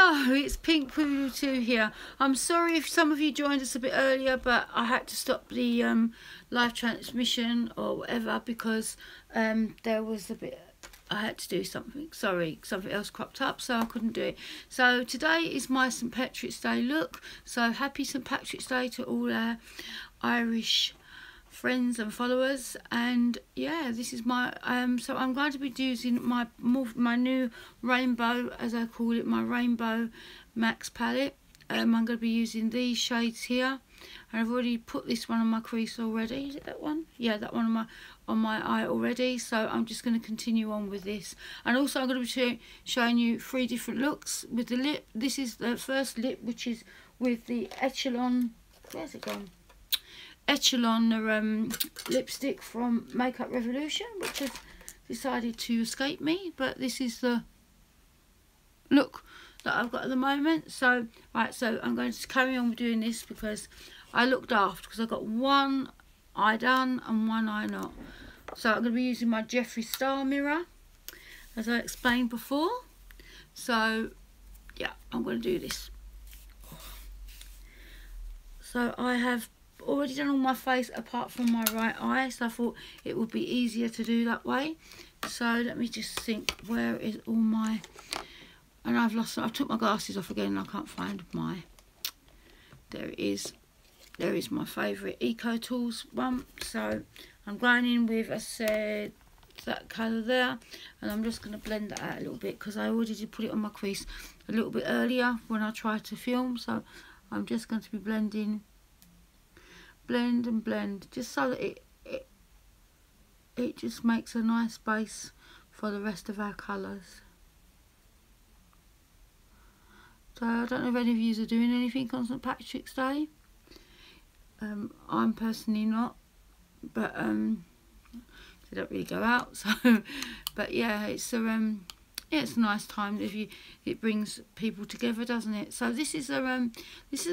Hello, it's Pink Poodle 2 here. I'm sorry if some of you joined us a bit earlier, but I had to stop the live transmission or whatever because there was a bit, I had to do something. Sorry, something else cropped up, so I couldn't do it. So today is my St Patrick's Day look. So happy St Patrick's Day to all our Irish friends and followers. And yeah, this is my so I'm going to be using my new rainbow, as I call it, my Rainbow Max palette. I'm going to be using these shades here, and I've already put this one on my crease already. Is it that one? Yeah, that one on my eye already. So I'm just going to continue on with this, and also I'm going to be showing you 3 different looks with the lip. This is the first lip, which is with the Echelon. Where's it gone? Echelon lipstick from Makeup Revolution, which has decided to escape me, but this is the look that I've got at the moment. So right, so I'm going to carry on doing this because I looked after, because I've got one eye done and one eye not. So I'm going to be using my Jeffree Star mirror, as I explained before. So yeah, I'm going to do this. So I have already done all my face apart from my right eye, so I thought it would be easier to do that way. So let me just think, where is all my, and I've took my glasses off again and I can't find my, there it is. There is my favourite Eco Tools one. So I'm going in with, I said, that colour there, and I'm just going to blend that out a little bit because I already did put it on my crease a little bit earlier when I tried to film. So I'm just going to be blending, blend and blend, just so that it just makes a nice base for the rest of our colours. So I don't know if any of you are doing anything on St Patrick's Day. I'm personally not, but they don't really go out. So, but yeah, it's a it's a nice time if it brings people together, doesn't it? So this is a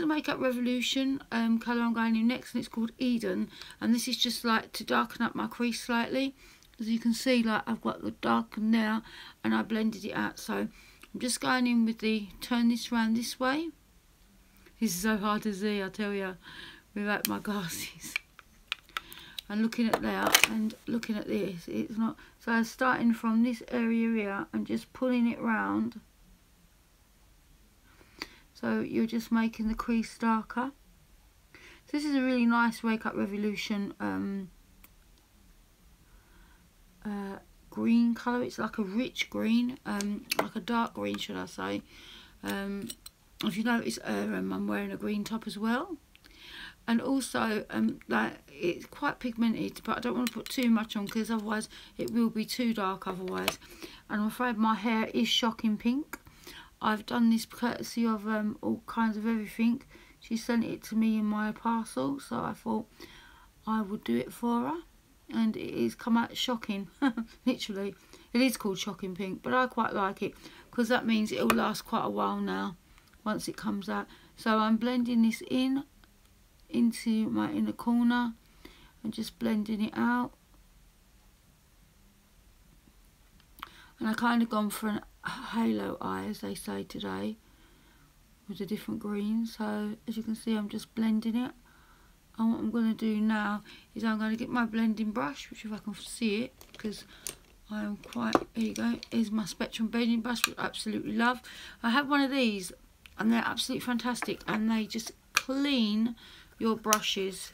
Makeup Revolution colour I'm going in next, and it's called Eden, and this is just like to darken up my crease slightly. As you can see, like I've got the darken there and I blended it out. So I'm just going in with the, turn this round this way. This is so hard to see, I tell you, without my glasses. And looking at that and looking at this, it's not, so I'm starting from this area here and just pulling it round, so you're just making the crease darker. So this is a really nice Makeup Revolution green colour. It's like a rich green, like a dark green, should I say. If you notice, I'm wearing a green top as well. And also, like, it's quite pigmented, but I don't want to put too much on because otherwise it will be too dark otherwise. And I'm afraid my hair is shocking pink. I've done this courtesy of All Kinds of Everything. She sent it to me in my parcel, so I thought I would do it for her. And it is come out shocking, literally. It is called shocking pink, but I quite like it because that means it will last quite a while now once it comes out. So I'm blending this into my inner corner and just blending it out, and I kind of gone for a halo eye, as they say today, with a different green. So as you can see, I'm just blending it, and what I'm going to do now is I'm going to get my blending brush, which if I can see it, because I am quite, here you go, is my Spectrum blending brush, which I absolutely love. I have one of these and they're absolutely fantastic, and they just clean your brushes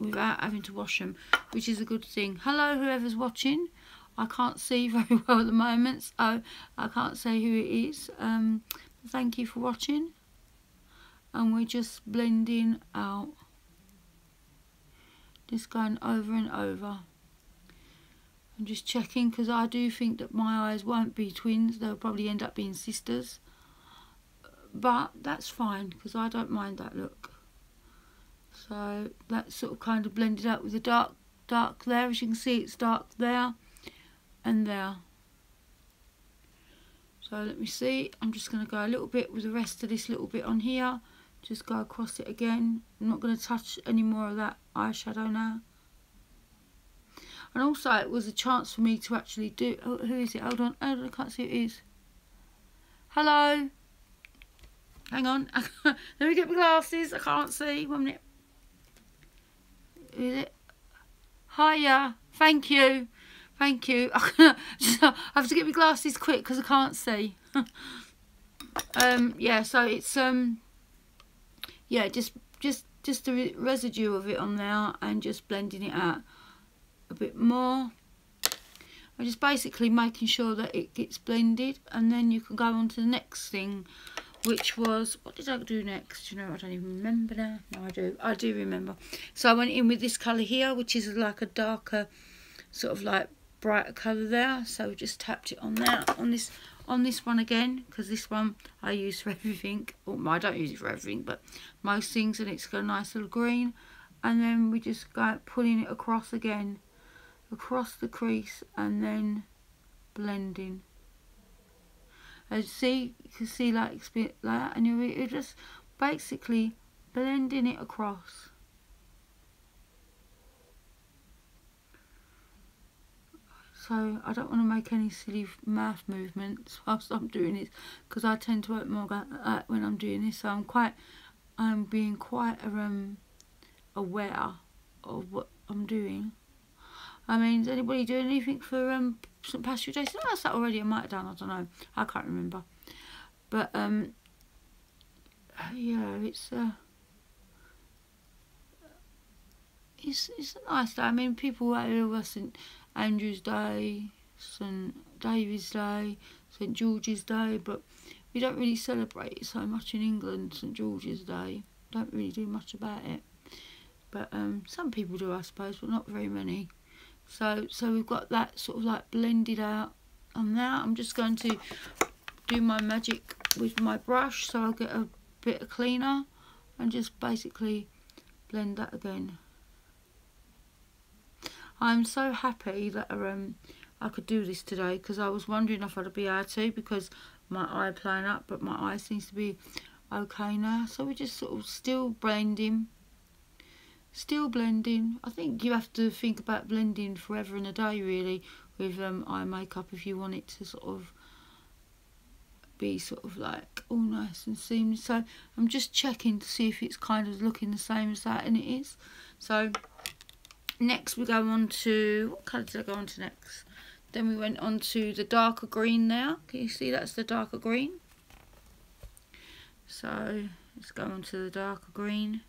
without having to wash them, which is a good thing. Hello, whoever's watching. I can't see very well at the moment, so I can't say who it is. Thank you for watching. And we're just blending out, just going over and over. I'm just checking because I do think that my eyes won't be twins. They'll probably end up being sisters, but that's fine because I don't mind that look. So that's sort of kind of blended out with the dark there. As you can see, it's dark there and there. So let me see, I'm just going to go a little bit with the rest of this little bit on here. Just go across it again. I'm not going to touch any more of that eyeshadow now. And also it was a chance for me to actually do, oh, who is it? Hold on, I can't see who it is. Hello, Hang on. Let me get my glasses. I can't see. 1 minute. Is it? Hiya. Thank you. Thank you. I have to get my glasses quick because I can't see. Yeah, so it's yeah, just the residue of it on there, and just blending it out a bit more. I'm just basically making sure that it gets blended, and then you can go on to the next thing, which was, what did I do next? You know, I don't even remember now. No, I do remember. So I went in with this colour here, which is like a darker, sort of like brighter colour there. So just tapped it on there, on this one again, because this one I use for everything. Well, I don't use it for everything, but most things, and it's got a nice little green. And then we just go pulling it across again, across the crease, and then blending. And see, you can see like it's a bit like that, and you're just basically blending it across. So I don't want to make any silly mouth movements whilst I'm doing this, because I tend to open my mouth when I'm doing this. So I'm being quite aware of what I'm doing. I mean, is anybody doing anything for St. Patrick's Day? Oh, that's that already. I might have done. I don't know. I can't remember. But yeah, it's a nice day. I mean, people have St. Andrew's Day, St. David's Day, St. George's Day, but we don't really celebrate it so much in England. St. George's Day, don't really do much about it. But some people do, I suppose, but not very many. So we've got that sort of like blended out on there. I'm just going to do my magic with my brush, so I'll get a bit of cleaner and just basically blend that again. I'm so happy that I could do this today, because I was wondering if I'd be able to, because my eye playing up, but my eye seems to be okay now. So we're just sort of still blending. I think you have to think about blending forever and a day, really, with eye makeup, if you want it to sort of be sort of like all nice and seamless. So I'm just checking to see if it's kind of looking the same as that, and it is. So next we go on to, what colour did I go on to next? Then we went on to the darker green now. Can you see that's the darker green? So let's go on to the darker green.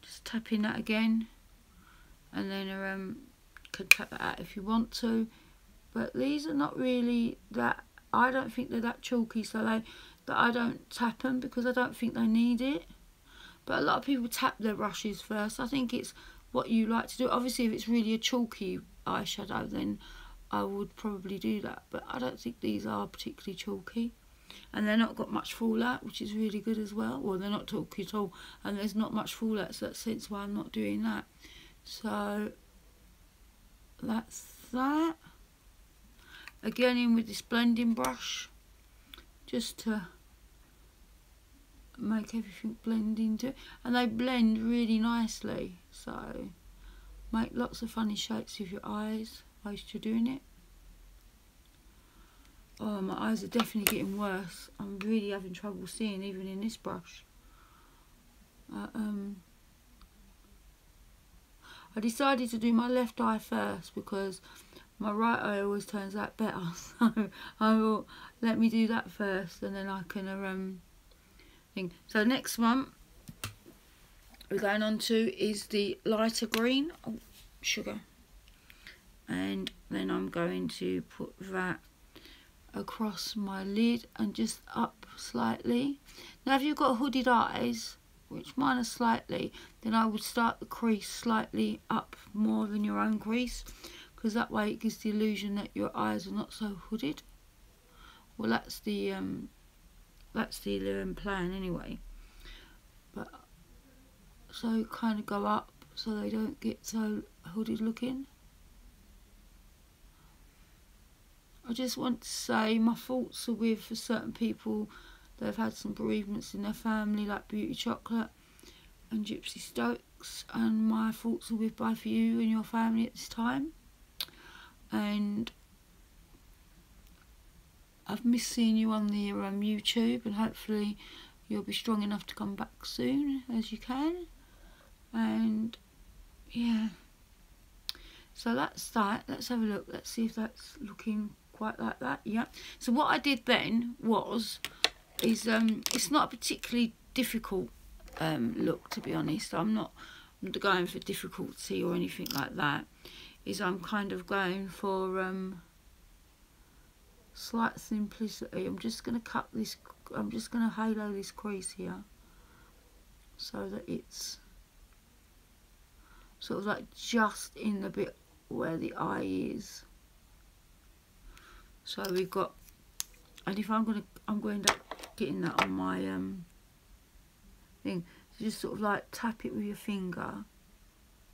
Just tapping that again, and then could tap that out if you want to, but these are not really that, I don't think they're that chalky, so that I don't tap them, because I don't think they need it. But a lot of people tap their brushes first. I think it's what you like to do. Obviously if it's really a chalky eyeshadow, then I would probably do that, but I don't think these are particularly chalky. And they're not got much fallout, which is really good as well. Well, they're not chalky at all, and there's not much fallout, so that's hence why I'm not doing that. So that's that. Again, in with this blending brush, just to make everything blend into it. And they blend really nicely, so make lots of funny shapes with your eyes whilst you're doing it. Oh, my eyes are definitely getting worse. I'm really having trouble seeing, even in this brush. I decided to do my left eye first, because my right eye always turns out better. So I will let me do that first, and then I can thing. So next one we're going on to is the lighter green. Oh, sugar. And then I'm going to put that across my lid and just up slightly. Now if you've got hooded eyes, which mine are slightly, then I would start the crease slightly up more than your own crease, because that way it gives the illusion that your eyes are not so hooded. Well, that's the plan anyway. But so kind of go up so they don't get so hooded looking. I just want to say my thoughts are with, for certain people that have had some bereavements in their family, like Beauty Chocolate and Gypsy Stokes, and my thoughts are with both of you and your family at this time. And I've missed seeing you on the YouTube, and hopefully you'll be strong enough to come back soon as you can. And yeah, so that's that. Let's have a look. Let's see if that's looking quite like that. Yeah. So what I did then is it's not a particularly difficult look, to be honest. I'm not going for difficulty or anything like that. I'm kind of going for slight simplicity. I'm just going to cut this. I'm just going to halo this crease here, so that it's sort of like just in the bit where the eye is. So we've got, and if I'm going to end up getting that on my thing. So just sort of like tap it with your finger.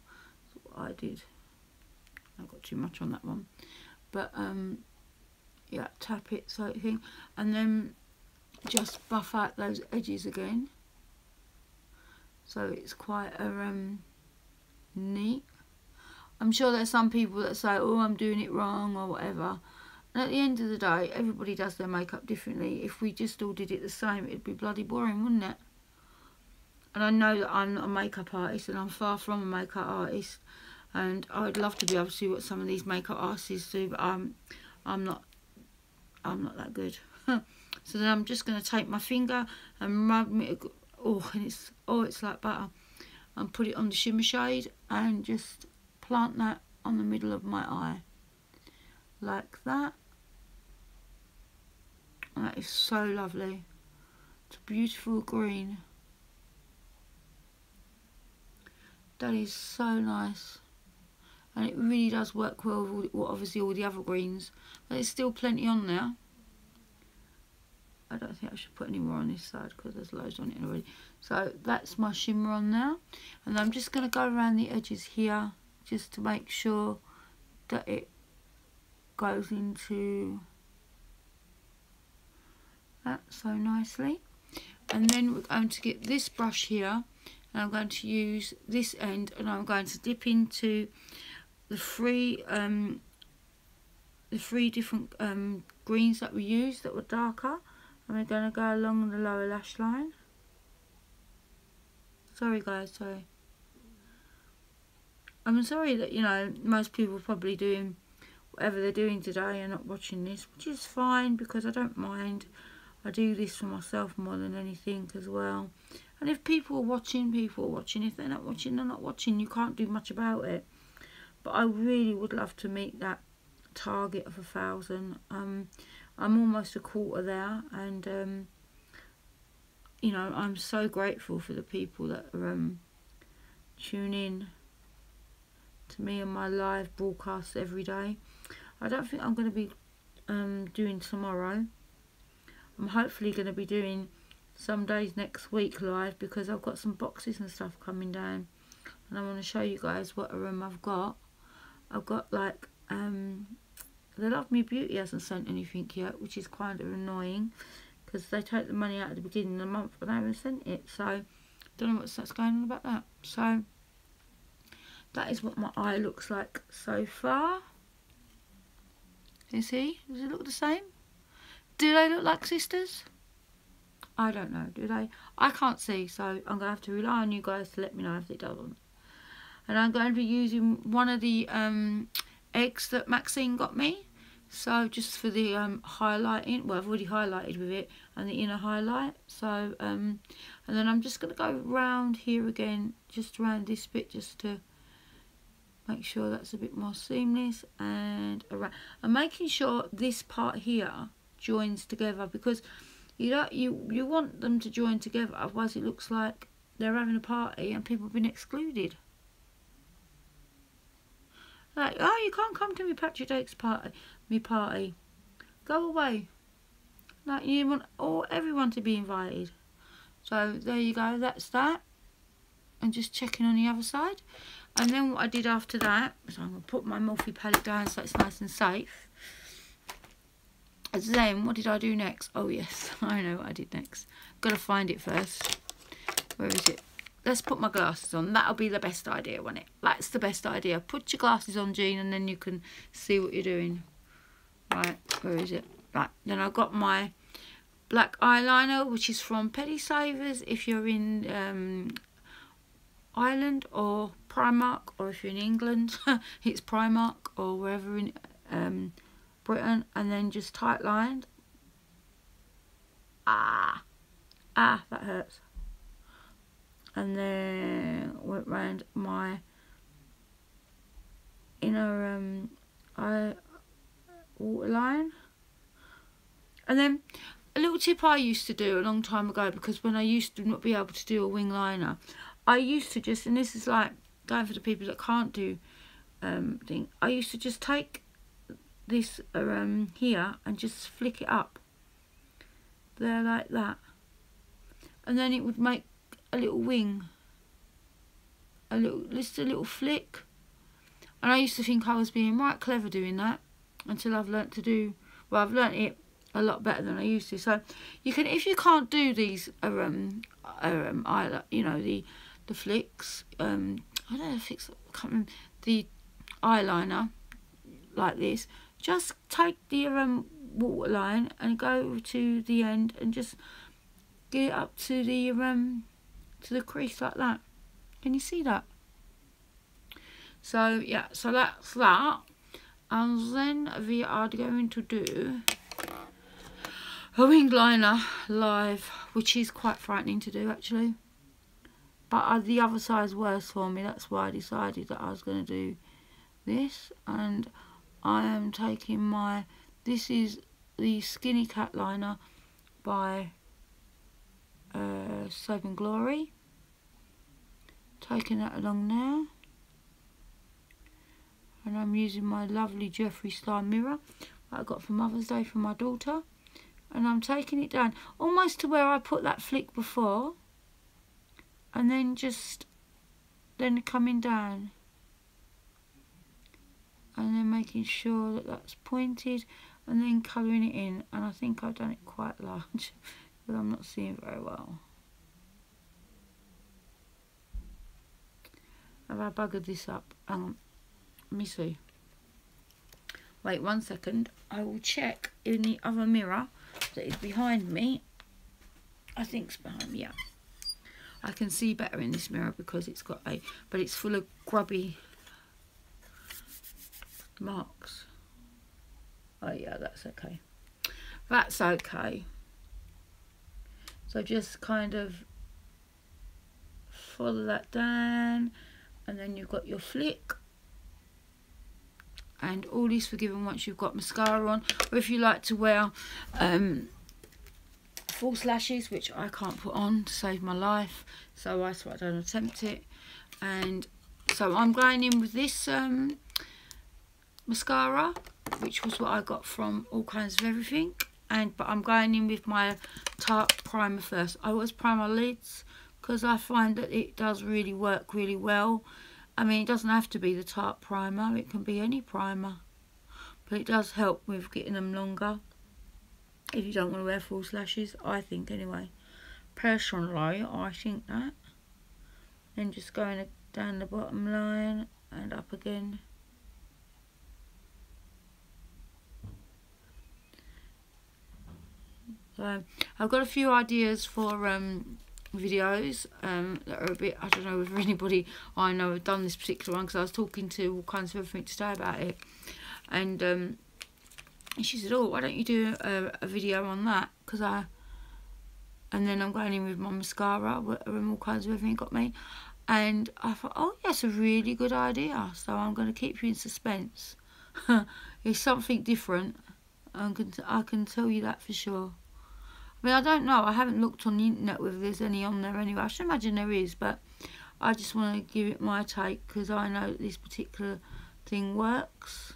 That's what I did. I got too much on that one, but yeah, tap it so thing, and then just buff out those edges again, so it's quite a neat. I'm sure there's some people that say, oh, I'm doing it wrong or whatever, and at the end of the day, everybody does their makeup differently. If we just all did it the same, it'd be bloody boring, wouldn't it? And I know that I'm not a makeup artist, and I'm far from a makeup artist, and I'd love to be able to see what some of these makeup artists do, but I'm not that good. So then I'm just going to take my finger and rub it. And it's like butter. And put it on the shimmer shade and just plant that on the middle of my eye, like that. And that is so lovely. It's a beautiful green. That is so nice. And it really does work well with obviously all the other greens. But there's still plenty on there. I don't think I should put any more on this side because there's loads on it already. So that's my shimmer on now. And I'm just going to go around the edges here just to make sure that it goes into that so nicely. And then we're going to get this brush here, and I'm going to use this end, and I'm going to dip into the three different greens that we used that were darker, and we're going to go along the lower lash line. Sorry guys, sorry. I'm sorry that, you know, most people are probably doing whatever they're doing today and not watching this, which is fine because I don't mind. I do this for myself more than anything as well. And if people are watching, people are watching. If they're not watching, they're not watching. You can't do much about it. But I really would love to meet that target of 1,000. I'm almost a quarter there, and you know, I'm so grateful for the people that tune in to me and my live broadcasts every day. I don't think I'm going to be doing tomorrow. I'm hopefully going to be doing some days next week live, because I've got some boxes and stuff coming down, and I want to show you guys what I've got. I've got like the Love Me Beauty hasn't sent anything yet, which is kind of annoying because they take the money out at the beginning of the month but they haven't sent it, so don't know what's going on about that. So that is what my eye looks like so far. You see, does it look the same? Do they look like sisters? I don't know, do they? I can't see, so I'm going to have to rely on you guys to let me know if it doesn't. And I'm going to be using one of the eggs that Maxine got me. So just for the highlighting, well, I've already highlighted with it, and the inner highlight. So, and then I'm just going to go round here again, just around this bit, just to make sure that's a bit more seamless, and around. I'm making sure this part here joins together, because you want them to join together, otherwise it looks like they're having a party and people have been excluded. Like, oh, you can't come to me Patrick Dake's party. Go away. Like, you want everyone to be invited. So there you go, that's that. And just checking on the other side. And then what I did after that, so I'm going to put my Morphe palette down so it's nice and safe. And then what did I do next? Oh yes, I know what I did next. Got to find it first. Where is it? Let's put my glasses on. That'll be the best idea, won't it? That's the best idea. Put your glasses on, Jean, and then you can see what you're doing. Right, where is it? Right, then I've got my black eyeliner, which is from Penny Savers if you're in Ireland, or Primark, or if you're in England it's Primark, or wherever in Britain. And then just tight lined. That hurts. And then went round my inner eye waterline. And then a little tip I used to do a long time ago, because when I used to not be able to do a wing liner, I used to just, and this is like going for the people that can't do thing, I used to just take this here and just flick it up there like that, and then it would make a little wing, just a little flick. And I used to think I was being right clever doing that, until I've learnt to do, well, I've learnt it a lot better than I used to. So you can, if you can't do these you know, the flicks, I don't know if it's the eyeliner like this, just take the waterline and go to the end and just get it up to the crease like that. Can you see that? So yeah, so that's that. And then we are going to do a wing liner live, which is quite frightening to do actually, but the other side's worse for me. That's why I decided that I was going to do this. And I am taking my, this is the Skinny Cat liner by Soap and Glory, taking that along now. And I'm using my lovely Jeffree Star mirror that I got for Mother's Day for my daughter, and I'm taking it down almost to where I put that flick before, and then just coming down and then making sure that that's pointed, and then colouring it in. And I think I've done it quite large but I'm not seeing very well. Have I buggered this up? Hang on. Let me see. Wait 1 second. I will check in the other mirror that is behind me. I think it's behind me, yeah. I can see better in this mirror because it's got a, but it's full of grubby marks. Oh yeah, that's okay. That's okay. So just kind of follow that down, and then you've got your flick. And all is forgiven once you've got mascara on, or if you like to wear false lashes, which I can't put on to save my life, so I don't attempt it. And so I'm going in with this mascara, which was what I got from All Kinds of Everything, but I'm going in with my Tarte primer first. I always prime my lids because I find that it does really work really well. I mean, it doesn't have to be the Tarte primer, it can be any primer, but it does help with getting them longer if you don't want to wear false lashes, I think anyway. Personally, I think that. Then just going down the bottom line and up again. So I've got a few ideas for videos that are a bit, I don't know if anybody I know have done this particular one, because I was talking to All Kinds of Everything today about it, and she said, oh, why don't you do a video on that, and then I'm going in with my mascara, All Kinds of Everything got me, and I thought, oh yeah, it's a really good idea, so I'm going to keep you in suspense. It's something different, I can tell you that for sure. I mean, I don't know, I haven't looked on the internet whether there's any on there anyway. I should imagine there is, but I just want to give it my take because I know that this particular thing works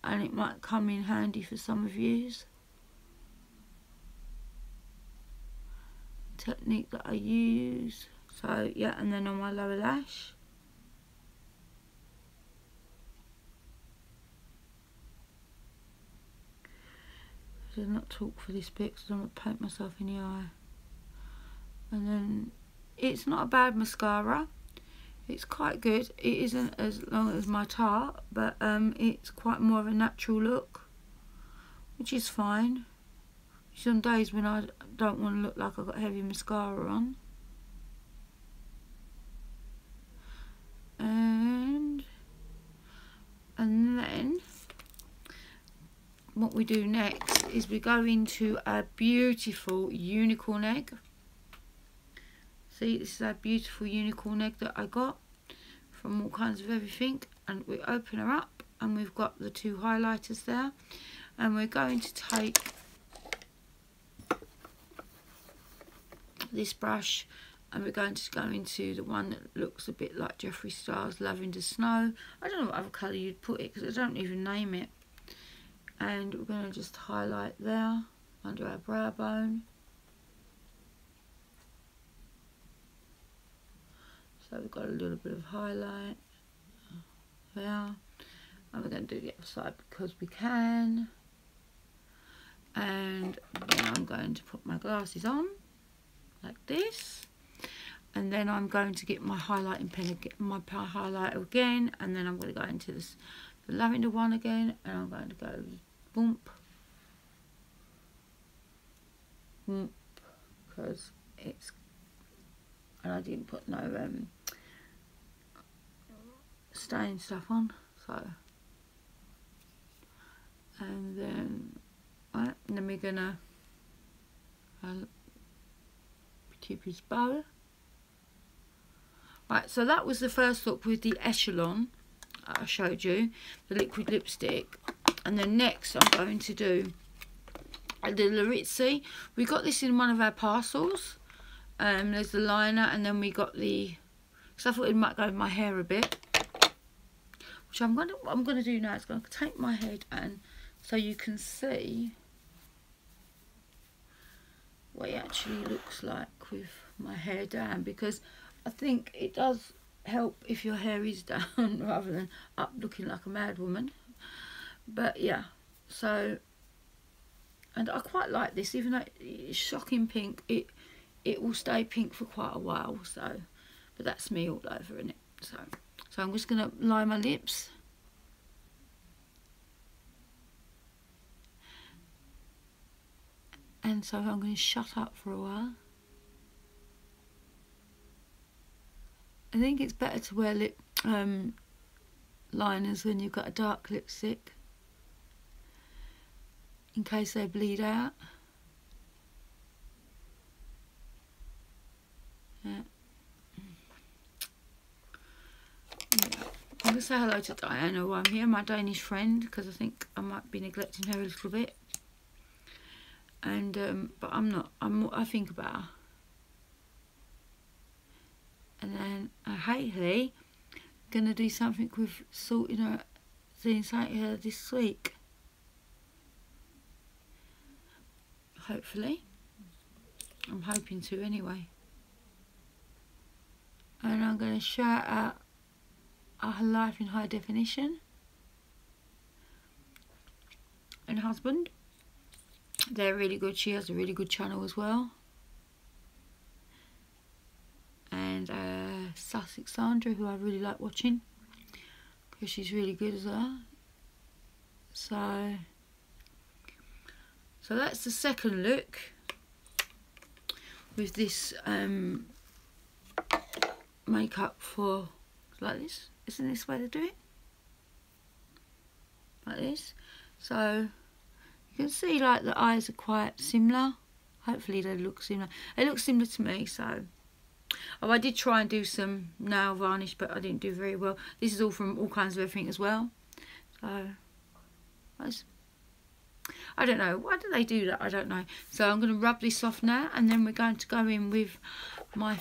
and it might come in handy for some of yous. Technique that I use. So yeah, and then on my lower lash. I did not talk for this bit because I don't want to poke myself in the eye. And then it's not a bad mascara, it's quite good. It isn't as long as my Tarte, but it's quite more of a natural look, which is fine. Some days when I don't want to look like I've got heavy mascara on. And then what we do next is we go into a beautiful unicorn egg. See, this is our beautiful unicorn egg that I got from All Kinds of Everything, and we open her up and we've got the two highlighters there, and we're going to take this brush and we're going to go into the one that looks a bit like Jeffree Star's Lavender Snow. I don't know what other colour you'd put it because I don't even name it. And we're going to just highlight there under our brow bone. So we've got a little bit of highlight there. And we're going to do the other side because we can. And then I'm going to put my glasses on like this. And then I'm going to get my highlighting pen, get my highlighter again, and then I'm going to go into the lavender one again, and I'm going to go bump, bump, because it's, and I didn't put no stain stuff on, so, and then we're gonna Cupid's bow. Right, so that was the first look with the Echelon I showed you, the liquid lipstick. And then next I'm going to do the Larizzi. We got this in one of our parcels. There's the liner, and then we got the, because I thought it might go with my hair a bit, which what I'm gonna do now is I'm gonna take my head and so you can see what it actually looks like with my hair down, because I think it does help if your hair is down rather than up looking like a mad woman. But yeah, so, and I quite like this, even though it's shocking pink, it will stay pink for quite a while, so, but that's me all over, isn't it? So I'm just going to line my lips. And so I'm going to shut up for a while. I think it's better to wear lip liners when you've got a dark lipstick, in case they bleed out. Yeah. I'm going to say hello to Diana while I'm here, my Danish friend, because I think I might be neglecting her a little bit. And but I'm not. I think about her. And then Haley gonna do something with sorting her, doing something her this week. Hopefully, I'm hoping to anyway. And I'm gonna shout out Her Life in High Definition and husband. They're really good. She has a really good channel as well. And Sussex Sandra, who I really like watching, because she's really good as well. So that's the second look with this makeup for like this. Isn't this the way to do it? Like this. So you can see like the eyes are quite similar. Hopefully they look similar. They look similar to me, so. Oh, I did try and do some nail varnish, but I didn't do very well. This is all from All Kinds of Everything as well. So, I don't know. Why do they do that? I don't know. So I'm going to rub this off now, and then we're going to go in with my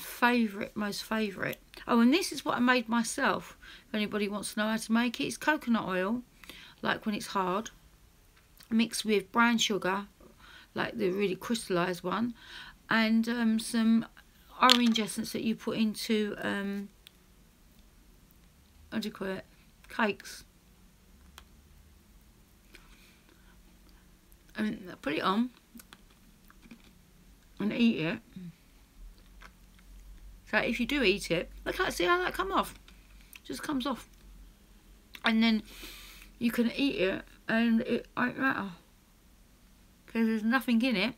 most favourite. Oh, and this is what I made myself. If anybody wants to know how to make it, it's coconut oil, like when it's hard, mixed with brown sugar, like the really crystallised one, and some orange essence that you put into what do you call it, cakes, and put it on and eat it. So if you do eat it, look, see how that come off, just comes off, and then you can eat it and it won't matter. because there's nothing in it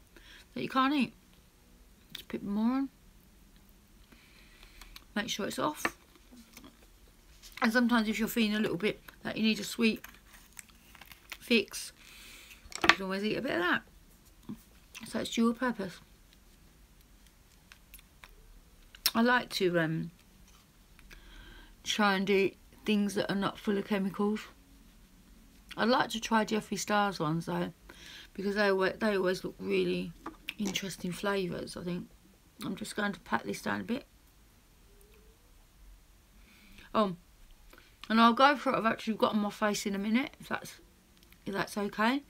that you can't eat. Just put more on. Make sure it's off. And sometimes if you're feeling a little bit that you need a sweet fix, you can always eat a bit of that. So it's dual purpose. I like to try and do things that are not full of chemicals. I'd like to try Jeffree Star's ones though, because they always look really interesting flavours. I think I'm just going to pat this down a bit. Oh, and I'll go for it. I've actually got on my face in a minute, if that's okay.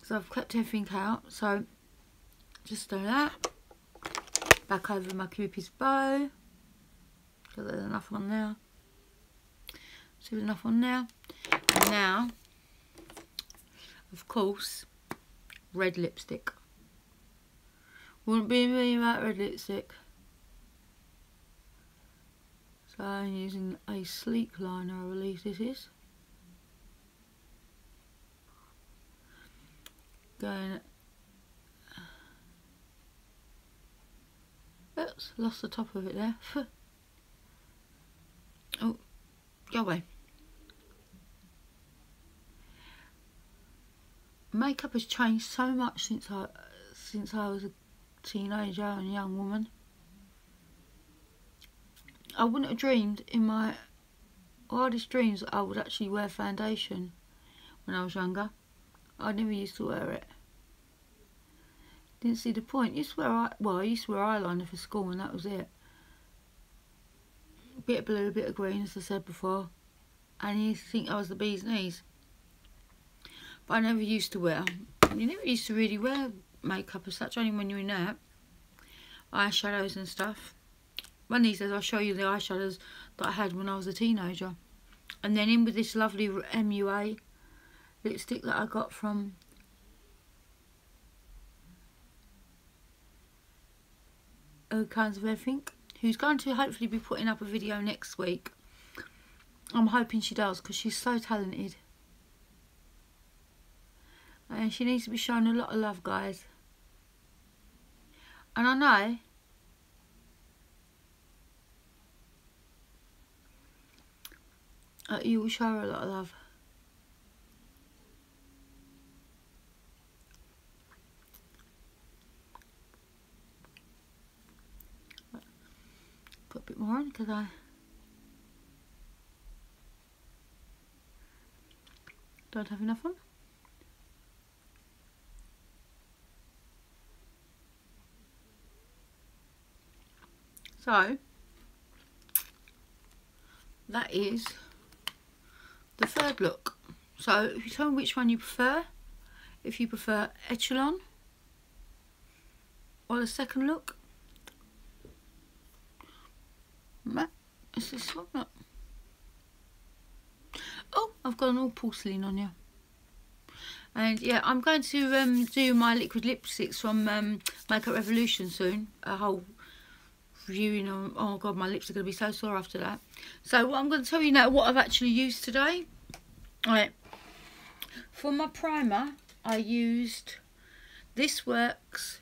So I've kept everything out. So just do that. Back over my Cupid's bow. So there's enough on there. So there's enough on there. And now, of course, red lipstick. Wouldn't be me without red lipstick. So I'm using a sleek liner, I believe this is. Going. Oops, lost the top of it there. Oh, go away. Makeup has changed so much since I was a teenager and a young woman. I wouldn't have dreamed in my wildest dreams that I would actually wear foundation when I was younger. I never used to wear it. Didn't see the point. I used to wear eyeliner for school and that was it. A bit of blue, a bit of green, as I said before. And you used to think I was the bee's knees. But I never used to wear. You never used to really wear makeup as such, only when you're in that. Eyeshadows and stuff. One of these days I'll show you the eyeshadows that I had when I was a teenager. And then in with this lovely MUA lipstick that I got from All Kinds of Everything, who's going to hopefully be putting up a video next week. I'm hoping she does, because she's so talented. And she needs to be shown a lot of love, guys. And I know you will show her a lot of love. Put a bit more on because I don't have enough on. So that is the third look. So if you tell me which one you prefer, if you prefer Echelon or the second look, it's this one. Look. Oh, I've got an all porcelain on you. And yeah, I'm going to do my liquid lipsticks from Makeup Revolution soon. A whole reviewing on, oh god, my lips are going to be so sore after that. So what I'm going to tell you now, what I've actually used today. Right, for my primer I used This Works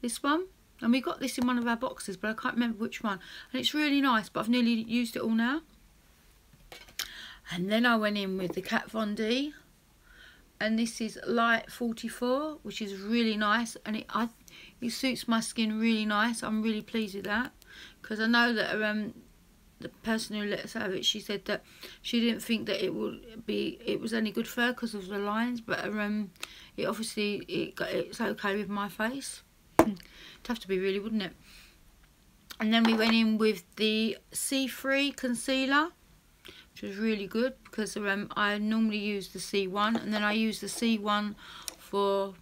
this one, and we got this in one of our boxes but I can't remember which one, and it's really nice, but I've nearly used it all now. And then I went in with the Kat Von D, and this is Light 44, which is really nice, and it suits my skin really nice. I'm really pleased with that, because I know that the person who let us have it, she said that she didn't think that it was any good for her because of the lines, but it obviously it's okay with my face. It'd have to be, really, wouldn't it? And then we went in with the C3 concealer, which was really good, because I normally use the C1, and then I use the C1 for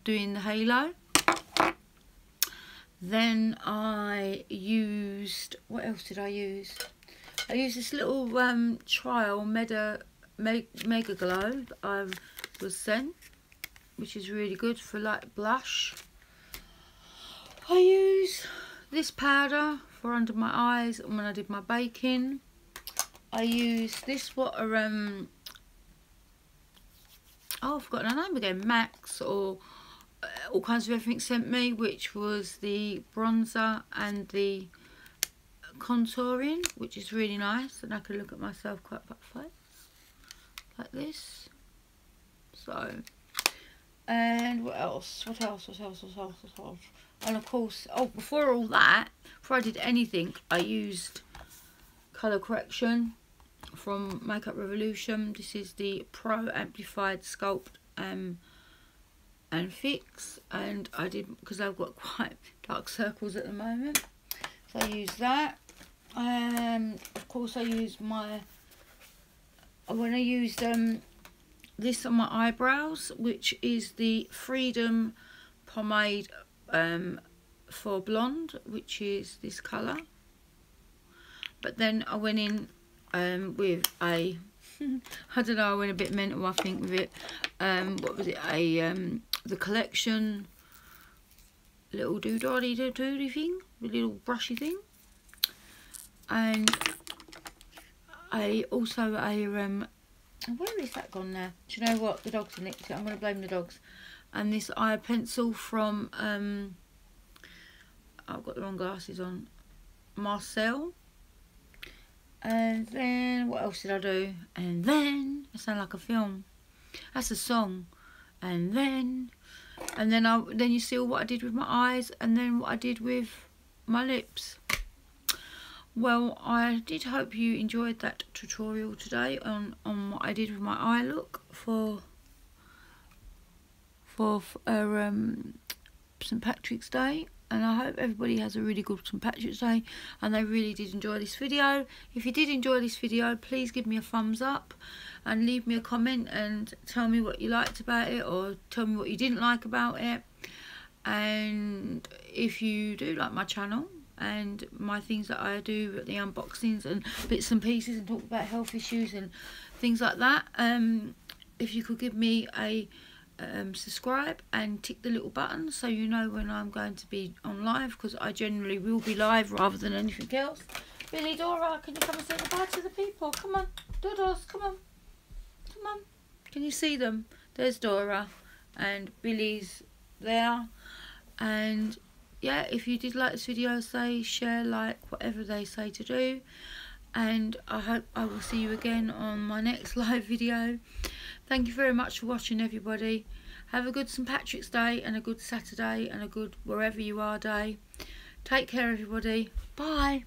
doing the halo. Then I used, what else did I use? I used this little trial Mega Glow that I was sent, which is really good for like blush. I use this powder for under my eyes and when I did my baking. I use this oh, I've forgotten her name again, Max, or all kinds of everything sent me, which was the bronzer and the contouring, which is really nice, and I can look at myself quite back face like this. So, and what else? And of course, oh, before all that, before I did anything, I used colour correction from Makeup Revolution. This is the Pro Amplified Sculpt and Fix, and I did, because I've got quite dark circles at the moment, so I used that. Of course I used when I used this on my eyebrows, which is the Freedom pomade for blonde, which is this colour. But then I went in with a I don't know, I went a bit mental I think with it. What was it, the Collection little doodly thing, the little brushy thing. And I also where is that gone now? Do you know what? The dog's nicked it. I'm going to blame the dogs. And this eye pencil from I've got the wrong glasses on, Marcel. And then what else did I do? And then I sound like a film. That's a song. And then you see all what I did with my eyes, and then what I did with my lips. Well, I did hope you enjoyed that tutorial today on what I did with my eye look for St. Patrick's Day, and I hope everybody has a really good St. Patrick's Day and they really did enjoy this video. If you did enjoy this video, please give me a thumbs up and leave me a comment and tell me what you liked about it, or tell me what you didn't like about it. And if you do like my channel and my things that I do, the unboxings and bits and pieces, and talk about health issues and things like that, if you could give me a subscribe and tick the little button so you know when I'm going to be on live, because I generally will be live rather than anything else. Billy, Dora, can you come and say goodbye to the people? Come on, Dodos, come on, come on. Can you see them? There's Dora and Billy's there. And yeah, if you did like this video, say, share, like, whatever they say to do. And I hope I will see you again on my next live video. Thank you very much for watching, everybody. Have a good St. Patrick's Day and a good Saturday and a good wherever you are day. Take care, everybody. Bye.